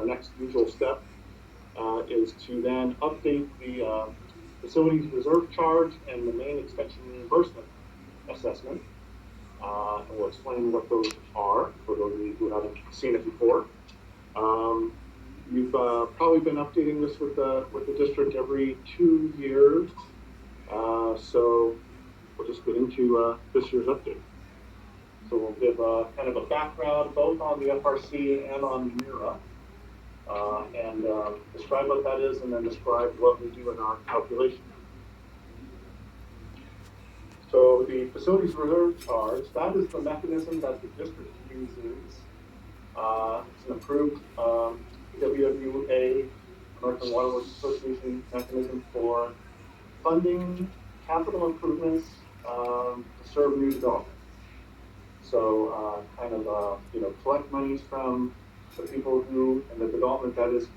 our next usual step is to then update the facilities reserve charge and the main extension reimbursement assessment. And we'll explain what those are for those of you who haven't seen it before. You've probably been updating this with the district every 2 years. So we'll just get into this year's update. So we'll give kind of a background both on the FRC and on MERA, and describe what that is, and then describe what we do in our calculation. So the facilities reserve charge, that is the mechanism that the district uses. It's an approved PWWA, American Water Works Association mechanism for funding capital improvements to serve new development. So kind of, collect monies from the people who, and the development that is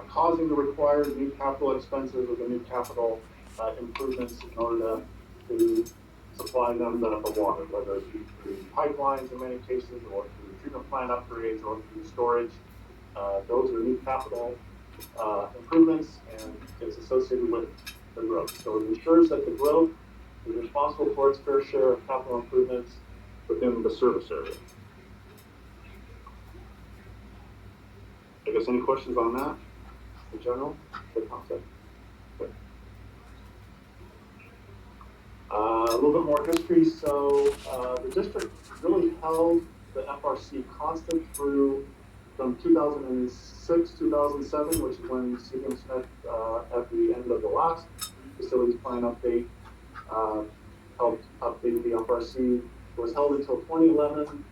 causing the required new capital expenses or the new capital improvements in order to supply them the water, whether it be through pipelines in many cases, or through treatment plant upgrades, or through storage. Those are new capital improvements, and it's associated with the growth. So it ensures that the growth is responsible for its fair share of capital improvements within the service area. I guess any questions on that in general, the concept? Okay. A little bit more history. So the district really held the FRC constant through from 2006, 2007, which is when CDMSmith at the end of the last facilities plan update helped update the FRC. It was held until 2011,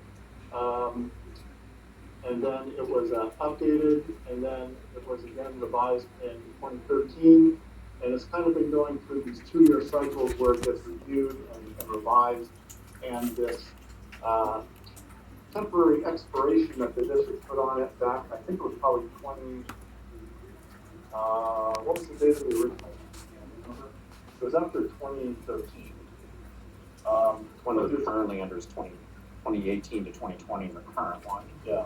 and then it was updated, and then it was again revised in 2013, and it's kind of been going through these 2-year cycles where it gets reviewed and revised, and this temporary expiration that the district put on it back, I think it was probably 20, what was the date of the original? It was after 2013. One of the currently under is 2018 to 2020, the current one. Yeah.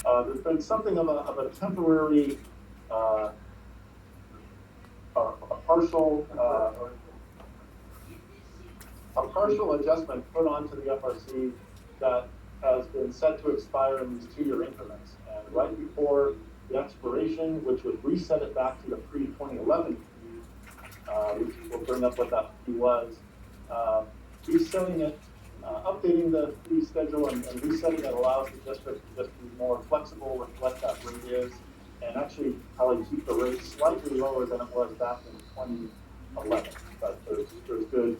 There's been something of a temporary, a partial adjustment put onto the FRC that has been set to expire in these 2-year increments. And right before the expiration, which would reset it back to the pre-2011 which we'll bring up what that fee was, resetting it, updating the fee schedule and resetting it allows the district to just be more flexible with what that rate is, and actually probably keep the rate slightly lower than it was back in 2011. But there's good,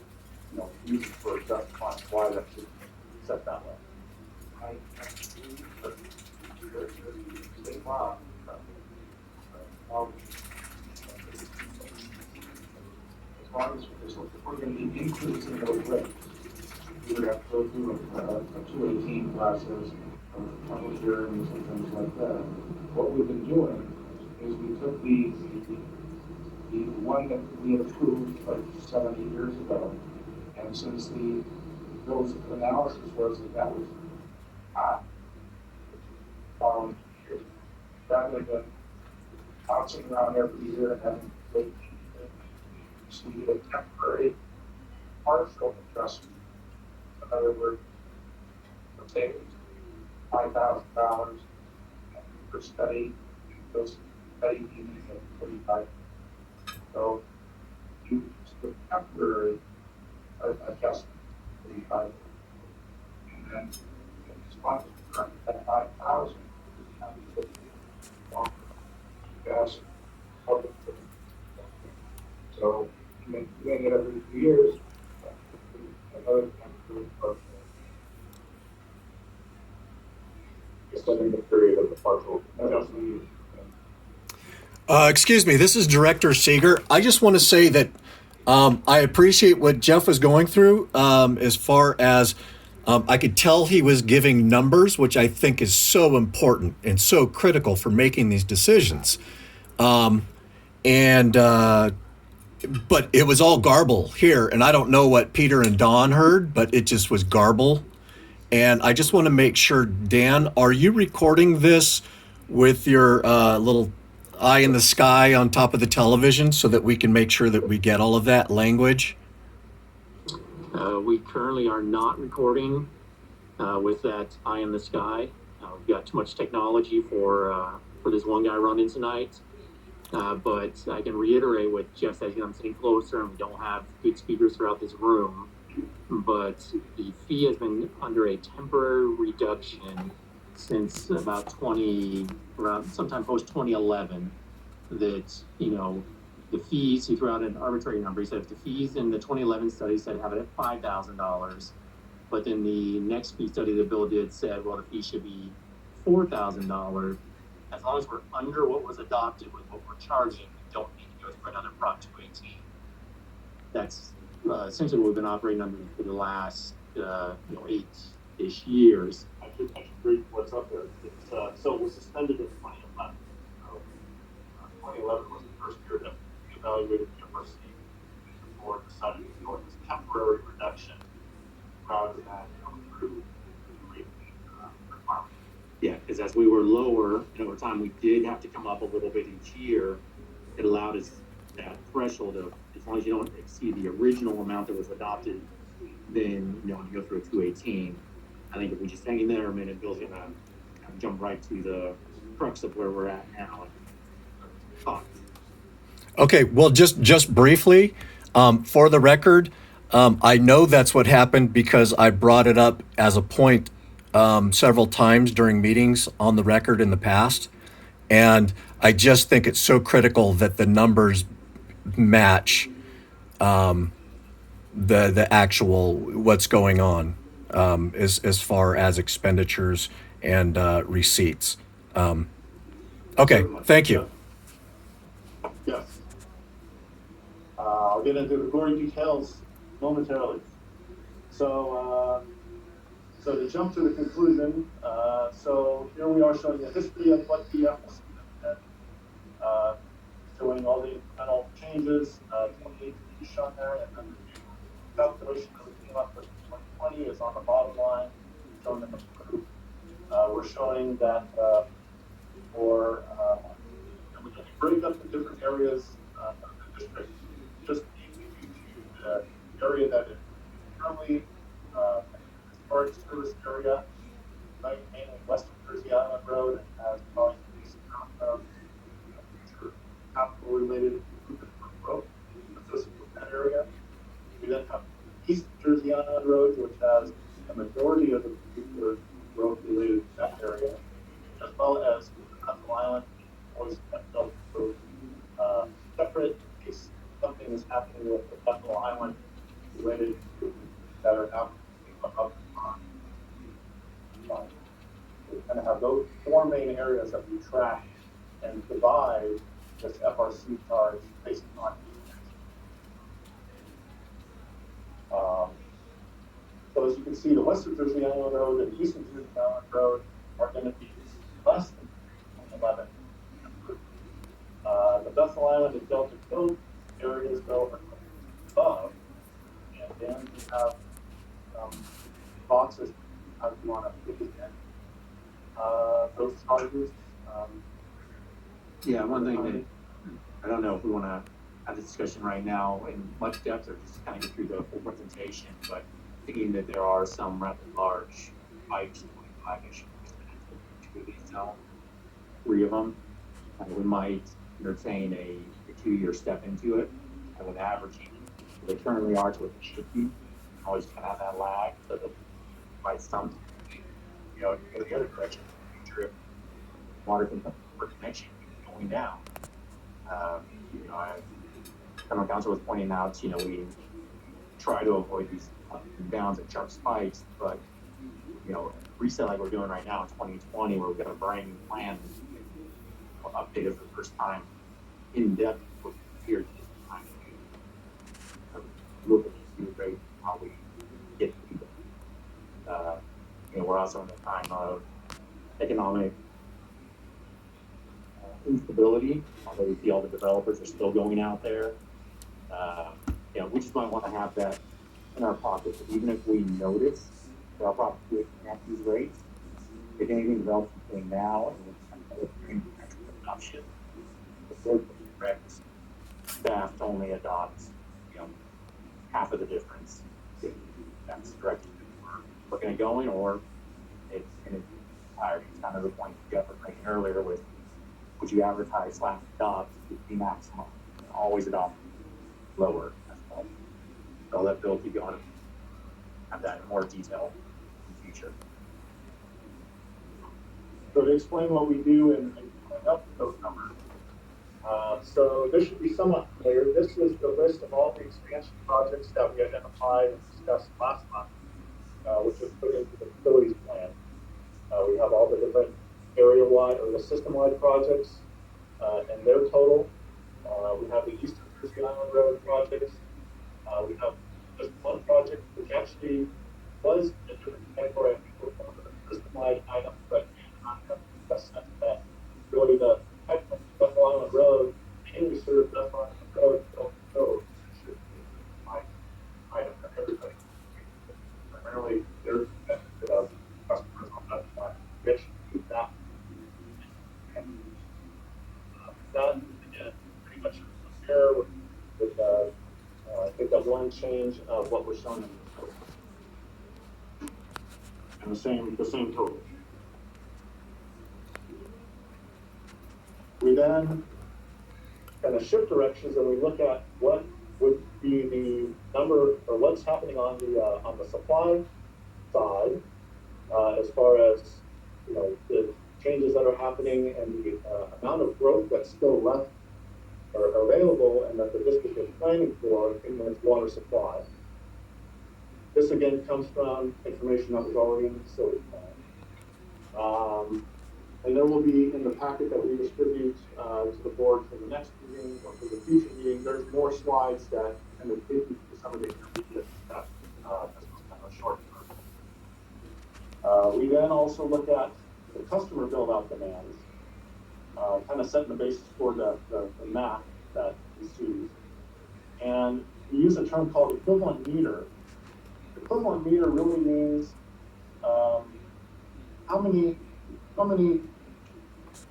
reason for justifying why that should be set that way. As long as we're going to be increasing those rates, we would have to go through a 218 process of public hearings and things like that. What we've been doing is we took the one that we had approved like 70 years ago, and since those analysis was that was rather than bouncing around every year and having to wait, so we did a temporary partial adjustment. In other words, say $5,000 per study, those study units at 45. So you do a temporary adjustment, 35, and then in response to that 5,000, gas, public. So doing it every 2 years, another temporary partial. Extending the period of the partial adjustment. Excuse me, this is Director Seeger. I just want to say that I appreciate what Jeff was going through as far as I could tell he was giving numbers, which I think is so important and so critical for making these decisions. But it was all garble here, and I don't know what Peter and Don heard, but it just was garble. And I just want to make sure, Dan, are you recording this with your little eye in the sky on top of the television so that we can make sure that we get all of that language? We currently are not recording with that eye in the sky. We've got too much technology for this one guy running tonight. But I can reiterate what Jeff said. I'm sitting closer, and we don't have good speakers throughout this room. But the fee has been under a temporary reduction since about around sometime post 2011. That the fees, he threw out an arbitrary number. He said if the fees in the 2011 study said have it at $5,000, but then the next fee study the bill did said, well, the fee should be $4,000. As long as we're under what was adopted with what we're charging, we don't need to go through another Prop 218. That's essentially what we've been operating under for the last 8-ish years. I should read what's up there. It's, so it was suspended in 2011. So, 2011 was the first year that we evaluated the FRC before deciding to go with this temporary reduction rather than go through the rate requirement. Yeah, because as we were lower, and over time we did have to come up a little bit each year. It allowed us that threshold of, as long as you don't exceed the original amount that was adopted, then you go through a 218. I think if we just hang in there a minute, Bill's gonna kind of jump right to the crux of where we're at now. Okay, well, just briefly, for the record, I know that's what happened because I brought it up as a point several times during meetings on the record in the past. And I just think it's so critical that the numbers match the actual what's going on as far as expenditures and receipts. Okay, thank you. Yes. I'll get into the gory details momentarily. So to jump to the conclusion, so here we are showing the history of what the FRC has been, showing all the incremental changes, 2018 is shown there, and then the calculation that we came up with in 2020 is on the bottom line, shown in the proof. We're showing that we can break up the different areas of the district, just due to the area that is currently park service area, mainly Western Jersey Island Road, and has probably East Mountain future capital related improvement for growth associated with that area. We then have East Jersey Island Road, which has a majority of the future growth related to that area, as well as Bethel Island, always kept up for separate in case something is happening with the Bethel Island related improvements that are now up. We kind of have those four main areas that we track and divide this FRC charge based on. So as you can see, the Western Jersey Island Road and Eastern Jersey Island Road are going to be less than 11. The Bethel Island and Delta Cove areas go above, and then we have boxes how you want to put it in. Those charges. Yeah, one thing that I don't know if we want to have this discussion right now in much depth or just kind of get through the full presentation, but thinking that there are some rather large spikes, 25-ish, three of them, and we might entertain a 2-year step into it, and with averaging, they currently are to what they should be. Always kind of have that lag, so that by some, go the other direction in the future if water connection going down. General Counsel was pointing out, we try to avoid these up and downs and sharp spikes, but reset like we're doing right now in 2020, where we've got a brand new plan updated for the first time in depth with here this time. Look at these new rates, how we get to them. We're also in a time of economic instability, although we see all the developers are still going out there. We just might want to have that in our pocket. Even if we notice that our property at these rates, if anything develops between now and township, the board direct staff to only adopt, half of the difference. That's the direction we're looking at going, or it's in its entirety. It's kind of the point Jeff was making earlier with, would you advertise / adopt the maximum? Always adopt lower as well. So I'll let Bill keep going. Have that in more detail in the future. So to explain what we do and coming up with those numbers. So this should be somewhat clear. This is the list of all the expansion projects that we identified and discussed last month, which was put into the facilities plan. We have all the different area-wide or the system-wide projects and their total. We have the Eastern Jersey Island Road projects. We have just one project which actually was a different category. I think we're one of the system-wide items, but not have discussed that. Really, the Bethel Island Road mainly serves Bethel Island Road. So should be my item that everybody. Primarily, there's benefit of customers on that side. Which keep that. And that again, pretty much compare with I think that one change of what we're showing in the total. And the same total. We then kind of shift directions and we look at what would be the number or what's happening on the supply side as far as the changes that are happening and the amount of growth that's still left or available and that the district is planning for in its water supply. This again comes from information that was already in the facility plan. And there will be in the packet that we distribute to the board for the next meeting or for the future meeting, there's more slides that kind of take you through some of the intermediate stuff. This was kind of a short version. We then also look at the customer build-out demands, kind of setting the basis for the map that ensues. And we use a term called equivalent meter. Equivalent meter really means how many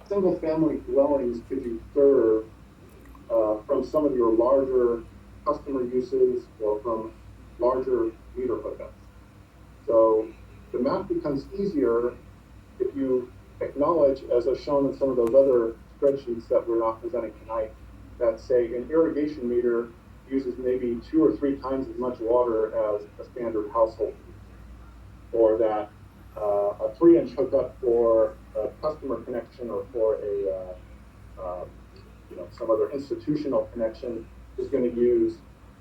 single-family dwellings could you serve from some of your larger customer uses or from larger meter hookups. So the math becomes easier if you acknowledge, as I've shown in some of those other spreadsheets that we're not presenting tonight, that say an irrigation meter uses maybe 2 or 3 times as much water as a standard household, or that a 3-inch hookup for a customer connection or for a some other institutional connection is going to use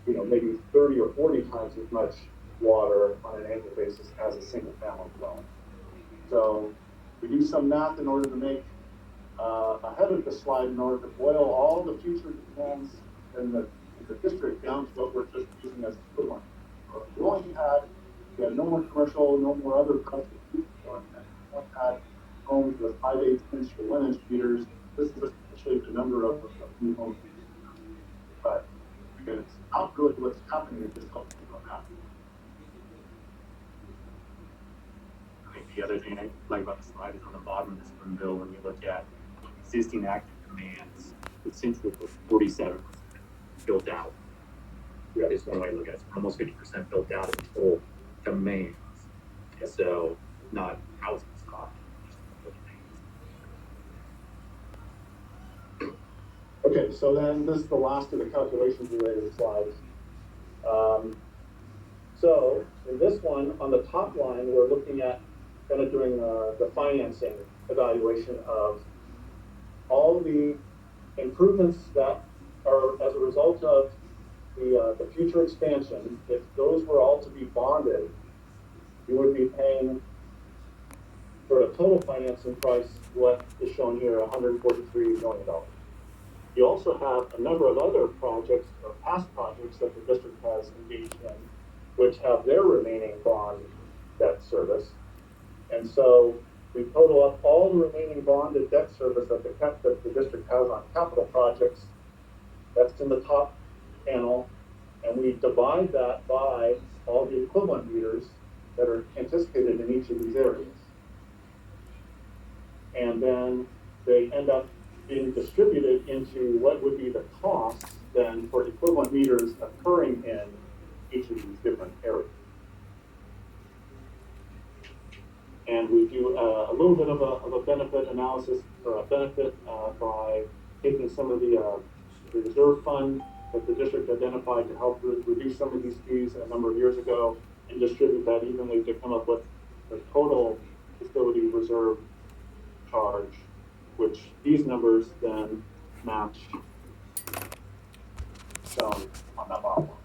maybe 30 or 40 times as much water on an annual basis as a single family dwelling. So we do some math in order to make ahead of the slide in order to boil all the future demands in the district down to what we're just using as equivalent. We had no more commercial, no more other projects. We had homes with 5/8 inch or 1-inch meters. This is essentially the number of new homes. But again, it's not really what's happening, it's just helping people out. I think the other thing I like about the slide is on the bottom of this one, Bill, when you look at existing active demands, essentially 47% built out. Yeah. Is one way to look at it. It's almost 50% built out of total demands. And so not housing stock, just demands. Okay, so then this is the last of the calculations related slides. So in this one, on the top line, we're looking at kind of doing the financing evaluation of all the improvements that are as a result of the future expansion. If those were all to be bonded, you would be paying for a total financing price, what is shown here, $143 million. You also have a number of other projects or past projects that the district has engaged in, which have their remaining bond debt service. And so we total up all the remaining bonded debt service that the district has on capital projects. That's in the top panel. And we divide that by all the equivalent meters that are anticipated in each of these areas. And then they end up being distributed into what would be the costs then for equivalent meters occurring in each of these different areas. And we do a little bit of a benefit analysis or a benefit by taking some of the reserve fund that the district identified to help reduce some of these fees a number of years ago and distribute that evenly to come up with the total facility reserve charge, which these numbers then match shown on that bottom line.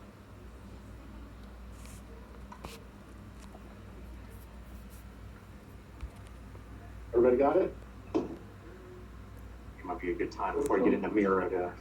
Everybody got it? It might be a good time before you get into MERA to.